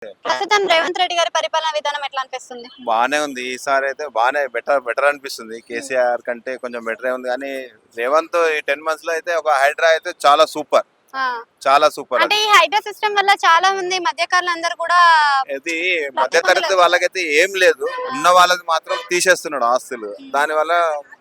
ప్రస్తుతం రేవంత్ రెడ్డి గారి పరిపాలనా విధానం ఎట్లా అనిపిస్తుంది? బానే ఉంది. ఈసారి అయితే బానే బెటర్ అనిపిస్తుంది. కేసీఆర్ కంటే కొంచెం బెటరే ఉంది. కానీ రేవంత్ ఈ 10 మంత్స్ లో అయితే ఒక హైడ్రా అయితే చాలా సూపర్. ఆ, చాలా సూపర్ అంటే అది. ఈ హైడ్రా సిస్టమ్ వల్ల చాలా మంది మధ్యకారులు అందరూ కూడా ఇది లబ్ధి మధ్యతరగతి పొందలేదు. వాళ్ళకైతే ఏం లేదు. ఉన్న వాళ్ళది మాత్రం తీసేస్తున్నాడు ఆస్తులు. దాని వల్ల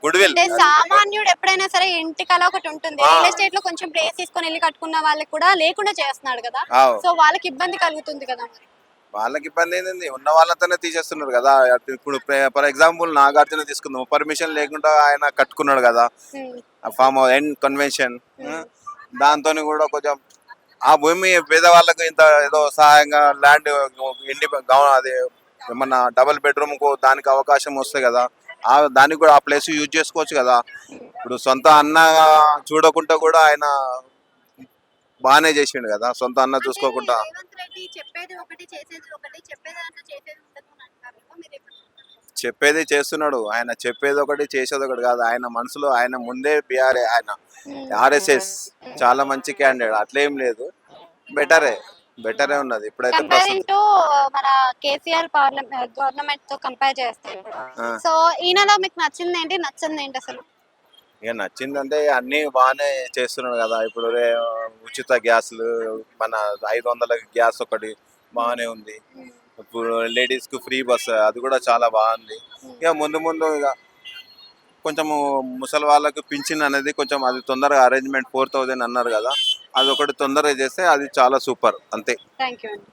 గుడ్విల్. అంటే సామాన్యుడు ఎప్పుడైనా సరే ఇంటికలా ఒకటి ఉంటుంది. ఆ. రియల్ ఎస్టేట్ లో కొంచెం ప్లేస్ తీసుకొని వెళ్ళి కట్టుకున్న వాళ్ళకి కూడా లేకుండా చేస్తున్నాడు కదా. ఆవ్. సో వాళ్ళకి ఇబ్బంది కలుగుతుంది కదా మరి. వాళ్ళకి ఇబ్బంది ఏంది, ఉన్న వాళ్ళతోనే తీసేస్తున్నారు కదా. ఇప్పుడు ఫర్ ఎగ్జాంపుల్ నాగార్జున తీసుకుందాం, పర్మిషన్ లేకుండా ఆయన కట్టుకున్నాడు కదా ఉమ్, ఫామ్ ఎండ్ కన్వెన్షన్. ఉమ్, దాంతో కూడా కొంచెం ఆ భూమి పేదవాళ్ళకు ఇంత ఏదో సహాయంగా ల్యాండ్ అది ఏమన్నా డబుల్ బెడ్రూమ్ కు దానికి అవకాశం వస్తాయి కదా. దానికి కూడా ఆ ప్లేస్ యూజ్ చేసుకోవచ్చు కదా. ఇప్పుడు సొంత అన్న చూడకుండా కూడా ఆయన బాగానే చేసిండు కదా, సొంత అన్న అంటే చూసుకోకుండా. రేవంత్ రెడ్డి చెప్పేది ఒకటి చేసేది ఒకటి, చెప్పేదాంట్లో చేసేది ఉండదు అని అంటారు కదా, మీరు ఏమంటారు? చెప్పేది చేస్తున్నాడు ఆయన, చెప్పేది ఒకటి చేసేది ఒకటి కాదు. ఆయన మనసులో ఆయన ముందే బీఆర్ఏ, ఆయన ఆర్ఎస్ఎస్ చాలా మంచి క్యాండిడేట్, అట్లేం లేదు. బెటరే బెటరే ఉన్నది ఇప్పుడైతే కంపేరింగ్ ప్రస్తుతం. టు మన కేసీఆర్ గవర్నమెంట్ తో కంపేర్ చేస్తే ఆ, సో ఈయనలో మీకు నచ్చింది ఏంటి, నచ్చింది ఏంటి అసలు? ఇక నచ్చిందంటే అన్ని బాగానే చేస్తున్నాడు కదా. ఇప్పుడు ఉచిత గ్యాస్లు, మన 500 గ్యాస్ ఒకటి బాగానే ఉంది. ఇప్పుడు లేడీస్ కు ఫ్రీ బస్ అది కూడా చాలా బాగుంది. ఇక ముందు ముందు ఇక కొంచెము ముసలి వాళ్ళకు పింఛన్ అనేది కొంచెం అది తొందరగా అరేంజ్మెంట్ 4000 అన్నారు కదా, అది ఒకటి తొందరగా చేస్తే అది చాలా సూపర్ అంతే. థ్యాంక్ యూ అండి.